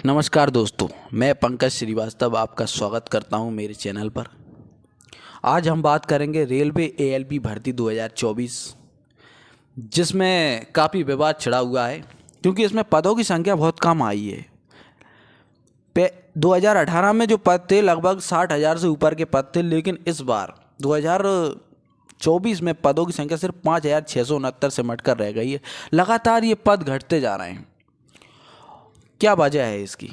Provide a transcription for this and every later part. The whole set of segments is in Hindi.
नमस्कार दोस्तों, मैं पंकज श्रीवास्तव आपका स्वागत करता हूं मेरे चैनल पर। आज हम बात करेंगे रेलवे एएलपी भर्ती 2024, जिसमें काफ़ी विवाद छिड़ा हुआ है क्योंकि इसमें पदों की संख्या बहुत कम आई है। 2018 में जो पद थे लगभग 60,000 से ऊपर के पद थे, लेकिन इस बार 2024 में पदों की संख्या सिर्फ 5,669 से मटकर रह गई है। लगातार ये पद घटते जा रहे हैं। क्या वजह है इसकी?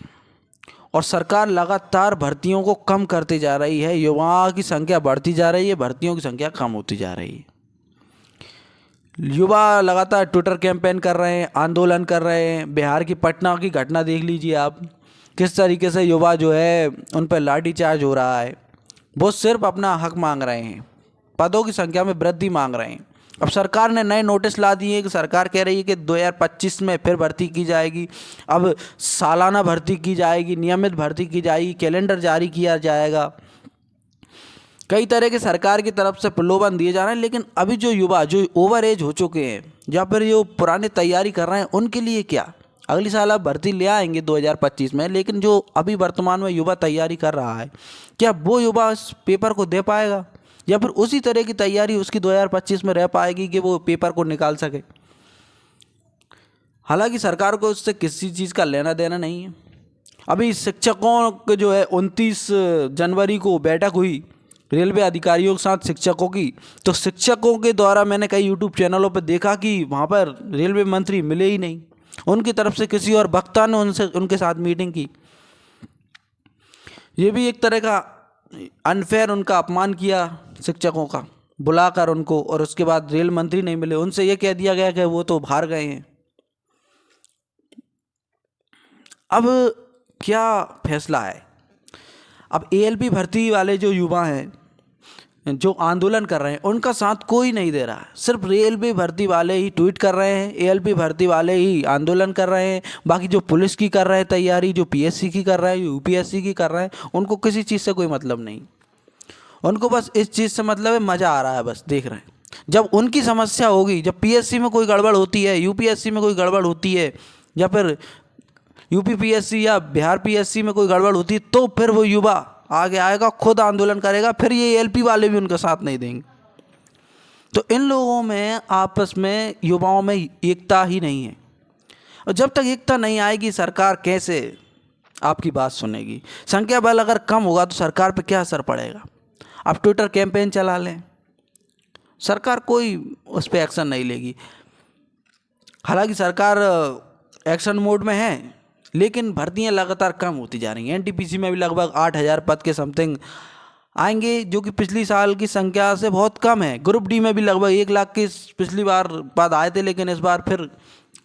और सरकार लगातार भर्तियों को कम करती जा रही है। युवाओं की संख्या बढ़ती जा रही है, भर्तियों की संख्या कम होती जा रही है। युवा लगातार ट्विटर कैंपेन कर रहे हैं, आंदोलन कर रहे हैं। बिहार की पटना की घटना देख लीजिए आप, किस तरीके से युवा जो है उन पर लाठीचार्ज हो रहा है। वो सिर्फ अपना हक मांग रहे हैं, पदों की संख्या में वृद्धि मांग रहे हैं। अब सरकार ने नए नोटिस ला दिए कि सरकार कह रही है कि 2025 में फिर भर्ती की जाएगी। अब सालाना भर्ती की जाएगी, नियमित भर्ती की जाएगी, कैलेंडर जारी किया जाएगा। कई तरह के सरकार की तरफ से प्रलोभन दिए जा रहे हैं, लेकिन अभी जो युवा जो ओवर एज हो चुके हैं या फिर जो पुरानी तैयारी कर रहे हैं, उनके लिए क्या? अगली साल आप भर्ती ले आएंगे 2025 में, लेकिन जो अभी वर्तमान में युवा तैयारी कर रहा है, क्या वो युवा इस पेपर को दे पाएगा या फिर उसी तरह की तैयारी उसकी 2025 में रह पाएगी कि वो पेपर को निकाल सके? हालांकि सरकार को उससे किसी चीज़ का लेना देना नहीं है। अभी शिक्षकों के जो है 29 जनवरी को बैठक हुई रेलवे अधिकारियों के साथ शिक्षकों की, तो शिक्षकों के द्वारा मैंने कई यूट्यूब चैनलों पर देखा कि वहाँ पर रेलवे मंत्री मिले ही नहीं। उनकी तरफ से किसी और वक्ता ने उनके साथ मीटिंग की। ये भी एक तरह का अनफेयर, उनका अपमान किया शिक्षकों का, बुलाकर उनको, और उसके बाद रेल मंत्री नहीं मिले, उनसे ये कह दिया गया कि वो तो बाहर गए हैं। अब क्या फैसला है? अब एएलपी भर्ती वाले जो युवा हैं जो आंदोलन कर रहे हैं, उनका साथ कोई नहीं दे रहा है। सिर्फ रेलवे भर्ती वाले ही ट्वीट कर रहे हैं, एएलपी भर्ती वाले ही आंदोलन कर रहे हैं। बाकी जो पुलिस की कर रहे हैं तैयारी, जो पीएससी की कर रहे हैं, यूपीएससी की कर रहे हैं, उनको किसी चीज़ से कोई मतलब नहीं। उनको बस इस चीज़ से मतलब है, मज़ा आ रहा है, बस देख रहे हैं। जब उनकी समस्या होगी, जब पीएससी में कोई गड़बड़ होती है, यूपीएससी में कोई गड़बड़ होती है, या फिर यूपी पीएससी या बिहार पीएससी में कोई गड़बड़ होती है, तो फिर वो युवा आगे आएगा, खुद आंदोलन करेगा। फिर ये एएलपी वाले भी उनका साथ नहीं देंगे। तो इन लोगों में आपस में, युवाओं में एकता ही नहीं है। और जब तक एकता नहीं आएगी, सरकार कैसे आपकी बात सुनेगी? संख्या बल अगर कम होगा तो सरकार पे क्या असर पड़ेगा? आप ट्विटर कैंपेन चला लें, सरकार कोई उस पर एक्शन नहीं लेगी। हालांकि सरकार एक्शन मोड में है, लेकिन भर्तियां लगातार कम होती जा रही हैं। एनटीपीसी में भी लगभग 8,000 पद के समथिंग आएंगे, जो कि पिछली साल की संख्या से बहुत कम है। ग्रुप डी में भी लगभग 1 लाख के पिछली बार पद आए थे, लेकिन इस बार फिर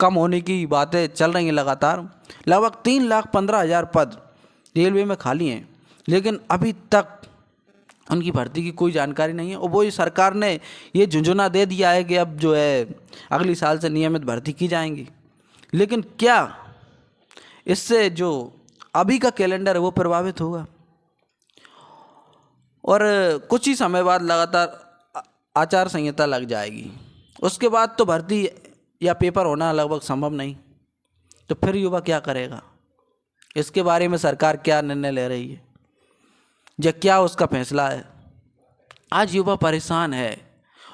कम होने की बातें चल रही हैं लगातार। लगभग 3,15,000 पद रेलवे में खाली हैं, लेकिन अभी तक उनकी भर्ती की कोई जानकारी नहीं है। और वो सरकार ने ये झुंझुना दे दिया है कि अब जो है अगली साल से नियमित भर्ती की जाएंगी, लेकिन क्या इससे जो अभी का कैलेंडर है वो प्रभावित होगा? और कुछ ही समय बाद लगातार आचार संहिता लग जाएगी, उसके बाद तो भर्ती या पेपर होना लगभग संभव नहीं। तो फिर युवा क्या करेगा? इसके बारे में सरकार क्या निर्णय ले रही है या क्या उसका फैसला है? आज युवा परेशान है,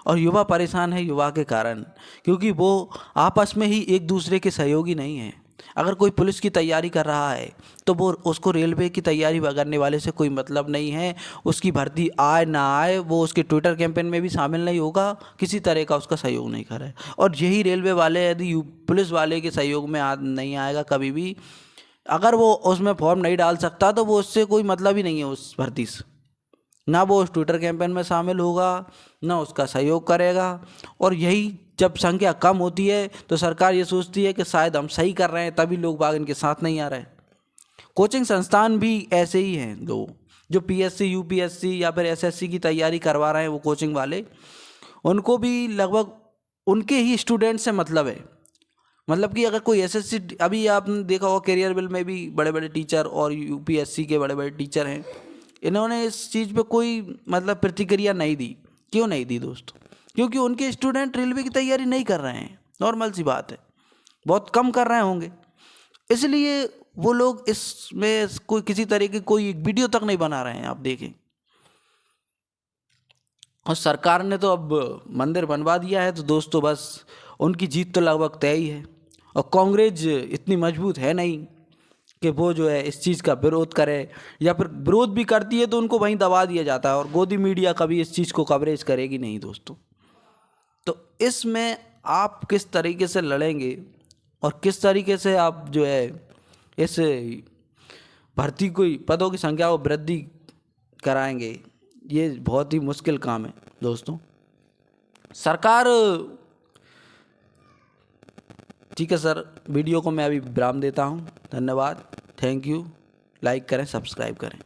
और युवा परेशान है युवा के कारण, क्योंकि वो आपस में ही एक दूसरे के सहयोगी नहीं हैं। अगर कोई पुलिस की तैयारी कर रहा है तो वो उसको रेलवे की तैयारी करने वाले से कोई मतलब नहीं है। उसकी भर्ती आए ना आए, वो उसके ट्विटर कैंपेन में भी शामिल नहीं होगा, किसी तरह का उसका सहयोग नहीं करे। और यही रेलवे वाले यदि पुलिस वाले के सहयोग में नहीं आएगा कभी भी, अगर वो उसमें फॉर्म नहीं डाल सकता, तो वो उससे कोई मतलब ही नहीं है उस भर्ती से। ना वो उस ट्विटर कैंपेन में शामिल होगा, ना उसका सहयोग करेगा। और यही जब संख्या कम होती है तो सरकार ये सोचती है कि शायद हम सही कर रहे हैं, तभी लोग बाग इनके साथ नहीं आ रहे। कोचिंग संस्थान भी ऐसे ही हैं, दो जो पीएससी, यूपीएससी या फिर एसएससी की तैयारी करवा रहे हैं, वो कोचिंग वाले, उनको भी लगभग उनके ही स्टूडेंट से मतलब है। मतलब कि अगर कोई एसएससी, अभी आपने देखा होगा कैरियर बिल में भी बड़े बड़े टीचर और यूपीएससी के बड़े बड़े टीचर हैं, इन्होंने इस चीज़ पे कोई मतलब प्रतिक्रिया नहीं दी। क्यों नहीं दी दोस्तों? क्योंकि उनके स्टूडेंट रेलवे की तैयारी नहीं कर रहे हैं। नॉर्मल सी बात है, बहुत कम कर रहे होंगे, इसलिए वो लोग इसमें कोई किसी तरह की कोई वीडियो तक नहीं बना रहे हैं, आप देखें। और सरकार ने तो अब मंदिर बनवा दिया है, तो दोस्तों बस उनकी जीत तो लगभग तय ही है। और कांग्रेस इतनी मजबूत है नहीं कि वो जो है इस चीज़ का विरोध करे, या फिर विरोध भी करती है तो उनको वहीं दबा दिया जाता है, और गोदी मीडिया कभी इस चीज़ को कवरेज करेगी नहीं दोस्तों। तो इसमें आप किस तरीके से लड़ेंगे और किस तरीके से आप जो है इस भर्ती कोई पदों की संख्या को वृद्धि कराएंगे, ये बहुत ही मुश्किल काम है दोस्तों। सरकार, ठीक है सर, वीडियो को मैं अभी विराम देता हूँ। धन्यवाद, थैंक यू। लाइक करें, सब्सक्राइब करें।